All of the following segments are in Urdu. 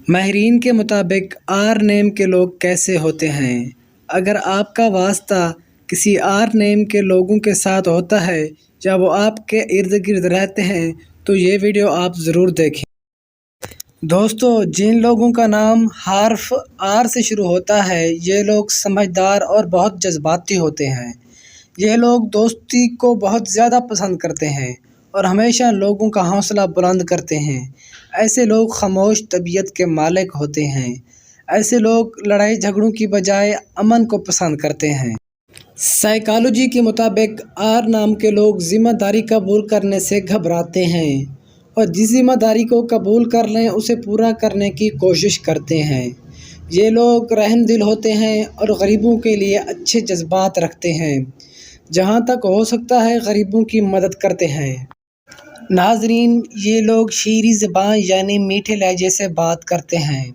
ماہرین کے مطابق آر نیم کے لوگ کیسے ہوتے ہیں؟ اگر آپ کا واسطہ کسی آر نیم کے لوگوں کے ساتھ ہوتا ہے یا وہ آپ کے ارد گرد رہتے ہیں تو یہ ویڈیو آپ ضرور دیکھیں۔ دوستو، جن لوگوں کا نام حرف آر سے شروع ہوتا ہے یہ لوگ سمجھدار اور بہت جذباتی ہوتے ہیں۔ یہ لوگ دوستی کو بہت زیادہ پسند کرتے ہیں اور ہمیشہ لوگوں کا حوصلہ بلند کرتے ہیں۔ ایسے لوگ خاموش طبیعت کے مالک ہوتے ہیں۔ ایسے لوگ لڑائی جھگڑوں کی بجائے امن کو پسند کرتے ہیں۔ سائیکالوجی کے مطابق آر نام کے لوگ ذمہ داری قبول کرنے سے گھبراتے ہیں اور جس ذمہ داری کو قبول کر لیں اسے پورا کرنے کی کوشش کرتے ہیں۔ یہ لوگ رحم دل ہوتے ہیں اور غریبوں کے لیے اچھے جذبات رکھتے ہیں۔ جہاں تک ہو سکتا ہے غریبوں کی مدد کرتے ہیں۔ ناظرین، یہ لوگ شیریں زبان یعنی میٹھے لہجے سے بات کرتے ہیں،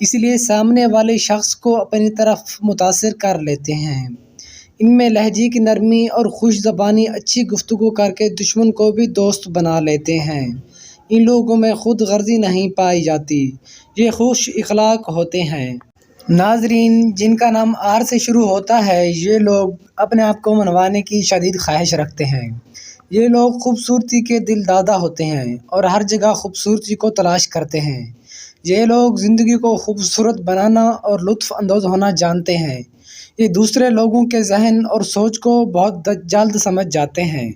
اس لیے سامنے والے شخص کو اپنی طرف متاثر کر لیتے ہیں۔ ان میں لہجے کی نرمی اور خوش زبانی اچھی گفتگو کر کے دشمن کو بھی دوست بنا لیتے ہیں۔ ان لوگوں میں خود غرضی نہیں پائی جاتی، یہ خوش اخلاق ہوتے ہیں۔ ناظرین، جن کا نام آر سے شروع ہوتا ہے یہ لوگ اپنے آپ کو منوانے کی شدید خواہش رکھتے ہیں۔ یہ لوگ خوبصورتی کے دل دادا ہوتے ہیں اور ہر جگہ خوبصورتی کو تلاش کرتے ہیں۔ یہ لوگ زندگی کو خوبصورت بنانا اور لطف اندوز ہونا جانتے ہیں۔ یہ دوسرے لوگوں کے ذہن اور سوچ کو بہت جلد سمجھ جاتے ہیں۔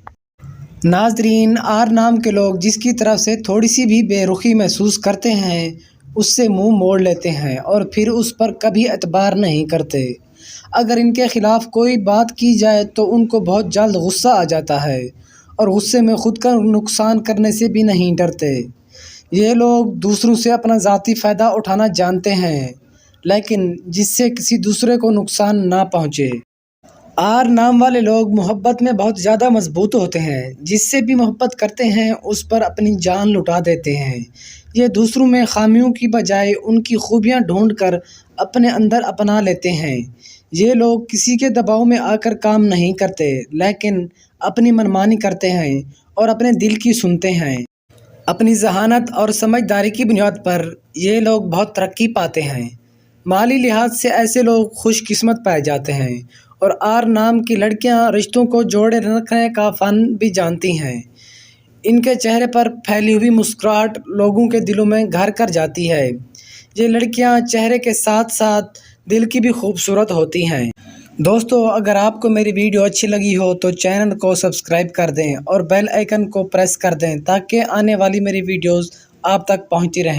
ناظرین، آر نام کے لوگ جس کی طرف سے تھوڑی سی بھی بے رخی محسوس کرتے ہیں اس سے منہ موڑ لیتے ہیں اور پھر اس پر کبھی اعتبار نہیں کرتے۔ اگر ان کے خلاف کوئی بات کی جائے تو ان کو بہت جلد غصہ آ جاتا ہے اور غصے میں خود کا نقصان کرنے سے بھی نہیں ڈرتے۔ یہ لوگ دوسروں سے اپنا ذاتی فائدہ اٹھانا جانتے ہیں لیکن جس سے کسی دوسرے کو نقصان نہ پہنچے۔ آر نام والے لوگ محبت میں بہت زیادہ مضبوط ہوتے ہیں، جس سے بھی محبت کرتے ہیں اس پر اپنی جان لٹا دیتے ہیں۔ یہ دوسروں میں خامیوں کی بجائے ان کی خوبیاں ڈھونڈ کر اپنے اندر اپنا لیتے ہیں۔ یہ لوگ کسی کے دباؤ میں آ کر کام نہیں کرتے لیکن اپنی منمانی کرتے ہیں اور اپنے دل کی سنتے ہیں۔ اپنی ذہانت اور سمجھداری کی بنیاد پر یہ لوگ بہت ترقی پاتے ہیں۔ مالی لحاظ سے ایسے لوگ خوش قسمت پائے جاتے ہیں اور آر نام کی لڑکیاں رشتوں کو جوڑے رکھنے کا فن بھی جانتی ہیں۔ ان کے چہرے پر پھیلی ہوئی مسکراہٹ لوگوں کے دلوں میں گھر کر جاتی ہے۔ یہ لڑکیاں چہرے کے ساتھ ساتھ دل کی بھی خوبصورت ہوتی ہیں۔ دوستو، اگر آپ کو میری ویڈیو اچھی لگی ہو تو چینل کو سبسکرائب کر دیں اور بیل آئیکن کو پریس کر دیں تاکہ آنے والی میری ویڈیوز آپ تک پہنچتی رہیں۔